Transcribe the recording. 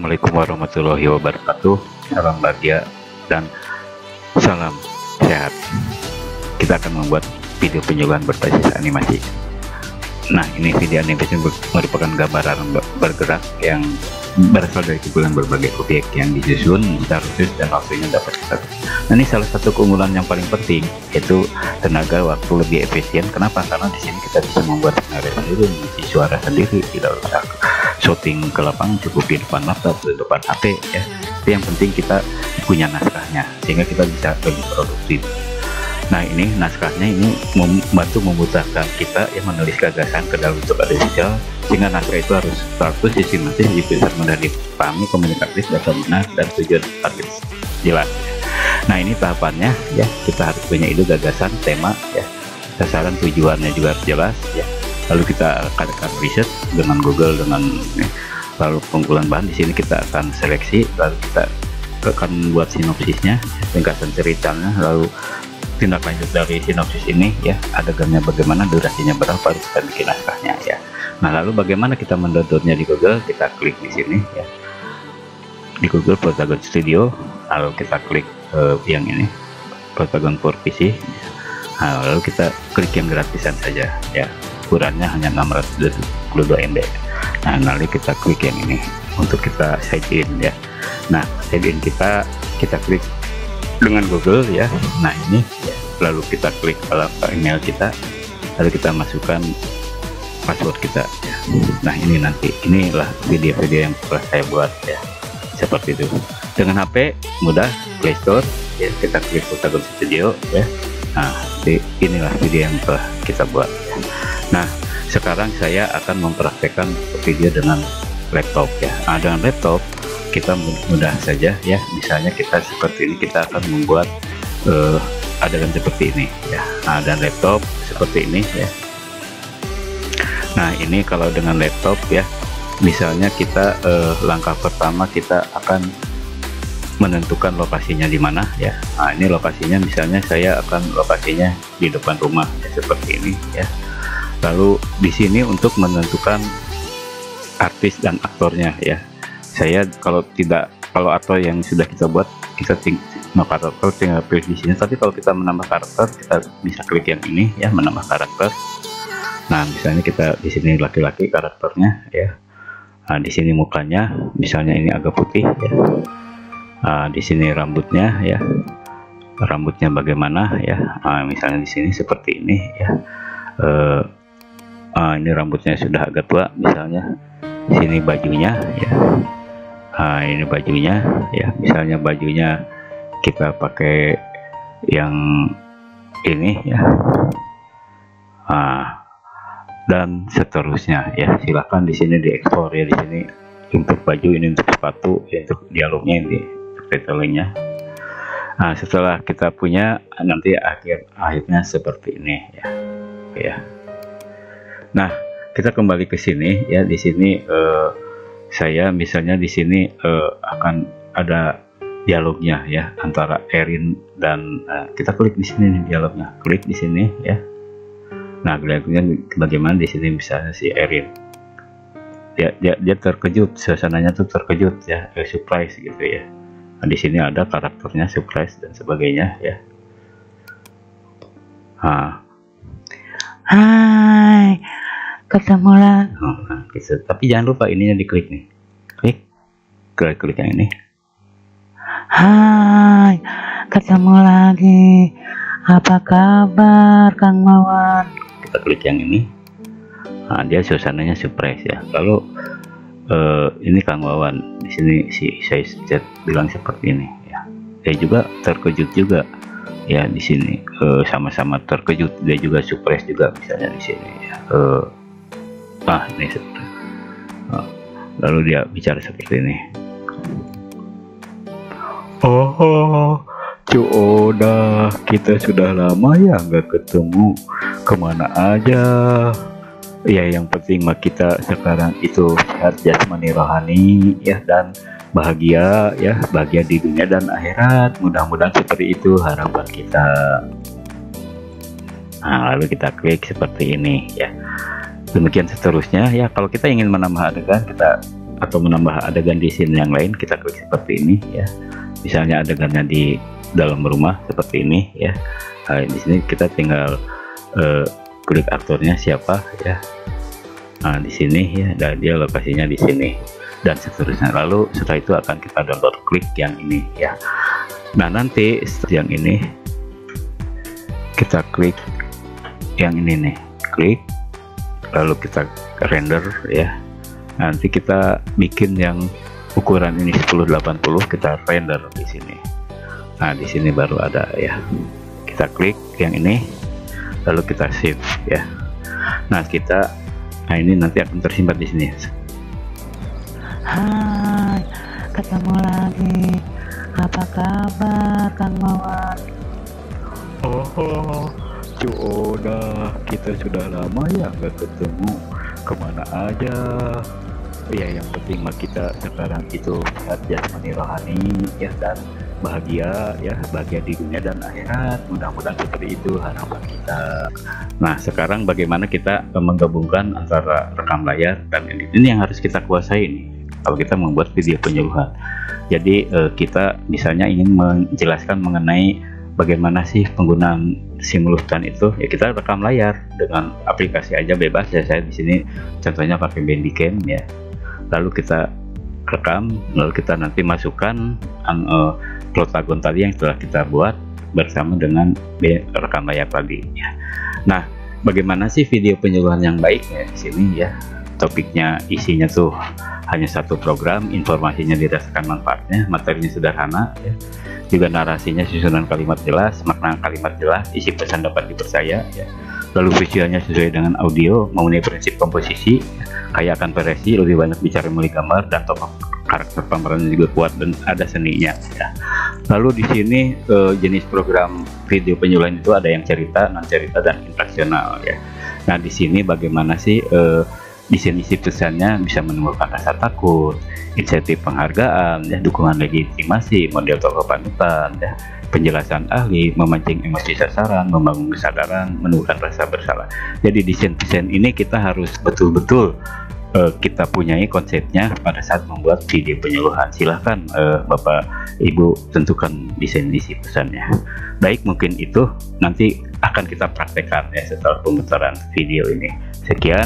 Assalamualaikum warahmatullahi wabarakatuh. Salam bahagia dan salam sehat. Kita akan membuat video penyuluhan berbasis animasi. Nah, ini video animasi merupakan gambaran bergerak yang berasal dari kumpulan berbagai objek yang disusun secara khusus dan waktunya dapat kita. Nah, ini salah satu keunggulan yang paling penting, yaitu tenaga waktu lebih efisien. Kenapa? Karena di sini kita bisa membuat skenario sendiri, mengisi suara sendiri, tidak usah shooting ke lapangan, cukup di depan laptop, di depan HP ya. Tapi yang penting kita punya naskahnya sehingga kita bisa lebih produktif. Nah, ini naskahnya ini membantu memudahkan kita yang menulis gagasan ke dalam bentuk visual, sehingga naskah itu harus bagus, sistematis, bisa mudah dipahami, komunikatif, data benar, dan tujuan target jelas. Nah, ini tahapannya ya, kita harus punya ide, gagasan, tema ya, sasaran, tujuannya juga harus jelas ya. Lalu kita akan riset dengan Google, dengan lalu pengumpulan bahan. Di sini kita akan seleksi, lalu kita akan buat sinopsisnya, ringkasan ceritanya, lalu tindak lanjut dari sinopsis ini ya, adegannya bagaimana, durasinya berapa, baru kita bikin naskahnya ya. Nah, lalu bagaimana kita mendownloadnya di Google? Kita klik di sini ya, di Google Protagon Studio, lalu kita klik yang ini, Protagon for PC. Nah, lalu kita klik yang gratisan saja ya, ukurannya hanya 622 MB. Nah, lalu kita klik yang ini untuk kita sign in ya. Nah, sign in kita klik dengan Google ya. Nah, ini ya. Lalu kita klik email kita, lalu kita masukkan password kita ya. Nah, ini nanti, inilah video-video yang telah saya buat ya, seperti itu. Dengan HP mudah, Play Store ya, kita klik Protagon Studio ya. Nah, inilah video yang telah kita buat ya. Nah, sekarang saya akan mempraktekkan video dengan laptop ya. Nah, dengan laptop kita mudah saja ya, misalnya kita seperti ini, kita akan membuat adegan seperti ini ya. Nah, dan laptop seperti ini ya. Nah, ini kalau dengan laptop ya, misalnya kita langkah pertama kita akan menentukan lokasinya di mana ya. Nah, ini lokasinya, misalnya saya akan lokasinya di depan rumah ya, seperti ini ya. Lalu di sini untuk menentukan artis dan aktornya ya, saya kalau aktor yang sudah kita buat, kita tinggal pilih di sini. Tapi kalau kita menambah karakter, kita bisa klik yang ini ya, menambah karakter. Nah, misalnya kita di sini laki-laki karakternya ya. Nah, di sini mukanya, misalnya ini agak putih ya. Nah, di sini rambutnya ya, rambutnya bagaimana ya. Nah, misalnya di sini seperti ini ya. Ini rambutnya sudah agak tua, misalnya di sini bajunya ya. Nah, ini bajunya ya, misalnya bajunya kita pakai yang ini ya. Nah, dan seterusnya ya. Silahkan di sini diekspor ya, di sini untuk baju, ini untuk sepatu ya, untuk dialognya, ini detailnya. Nah, setelah kita punya, nanti akhirnya seperti ini ya. Ya. Nah, kita kembali ke sini ya. Di sini saya misalnya di sini akan ada dialognya ya antara Erin dan kita klik di sini nih, dialognya, klik di sini ya. Nah, dialognya bagaimana di sini, misalnya si Erin dia terkejut, suasananya tuh terkejut ya, surprise gitu ya. Nah, di sini ada karakternya, surprise dan sebagainya ya. Hai, ketemu lah. Nah, gitu. Tapi jangan lupa ininya diklik nih, klik yang ini. Hai, ketemu lagi, apa kabar Kang Mawan? Kita klik yang ini. Nah, dia suasananya surprise ya. Kalau ini Kang Wawan, di sini saya bilang seperti ini ya. Dia juga terkejut juga ya, di sini sama-sama terkejut, dia juga surprise juga, misalnya di sini ya. Ini seperti, lalu dia bicara seperti ini. Oh, Cu Oda, kita sudah lama ya nggak ketemu, kemana aja ya. Yang penting mah kita sekarang itu sehat jasmani rohani ya, dan bahagia ya, bahagia di dunia dan akhirat. Mudah-mudahan seperti itu harapan kita. Nah, lalu kita klik seperti ini ya. Demikian seterusnya ya. Kalau kita ingin menambah adegan, kita atau menambah adegan di scene yang lain, kita klik seperti ini ya. Misalnya adegannya di dalam rumah seperti ini ya. Nah, di sini kita tinggal klik aktornya siapa ya. Nah, di sini ya, dan dia lokasinya di sini dan seterusnya. Lalu setelah itu akan kita download, klik yang ini ya. Nah, nanti yang ini kita klik yang ini nih, klik, lalu kita render ya. Nanti kita bikin yang ukuran ini 1080, kita render di sini. Nah, di sini baru ada ya. Kita klik yang ini, lalu kita save ya. Nah, ini nanti akan tersimpan di sini. Hai, ketemu lagi. Apa kabar, Kang Wawan? Oh, Oda, kita sudah lama ya nggak ketemu. Kemana aja? Ya, yang penting mah kita sekarang itu sehat jasmani rohani ya, dan bahagia ya, bahagia di dunia dan akhirat. Mudah-mudahan seperti itu harapan kita. Nah, sekarang bagaimana kita menggabungkan antara rekam layar dan edit? Ini yang harus kita kuasai nih kalau kita membuat video penyuluhan. Jadi kita misalnya ingin menjelaskan mengenai bagaimana sih penggunaan simultan itu, ya kita rekam layar dengan aplikasi aja bebas ya. Saya di sini contohnya pakai Bandicam ya. Lalu kita rekam, lalu kita nanti masukkan protagon tadi yang telah kita buat bersama dengan rekam layar tadi ya. Nah, bagaimana sih video penyuluhan yang baik ya di sini ya? Topiknya, isinya tuh hanya satu program, informasinya dirasakan manfaatnya, materinya sederhana ya. Juga narasinya susunan kalimat jelas, makna kalimat jelas, isi pesan dapat dipercaya ya. Lalu visualnya sesuai dengan audio, memenuhi prinsip komposisi, kaya akan variasi, lebih banyak bicara melalui gambar, dan tokoh karakter pemerannya juga kuat dan ada seninya ya. Lalu di sini jenis program video penyuluhan itu ada yang cerita, non cerita, dan interaksional ya. Nah, di sini bagaimana sih desain-isi pesannya bisa menimbulkan rasa takut, insentif penghargaan ya, dukungan legitimasi, model tokoh panutan ya, penjelasan ahli, memancing emosi sasaran, membangun kesadaran, menumbuhkan rasa bersalah. Jadi desain-desain ini kita harus betul-betul kita punyai konsepnya pada saat membuat video penyuluhan. Silahkan Bapak Ibu tentukan desain isi pesannya. Baik, mungkin itu nanti akan kita praktekkan ya setelah pemutaran video ini. Sekian.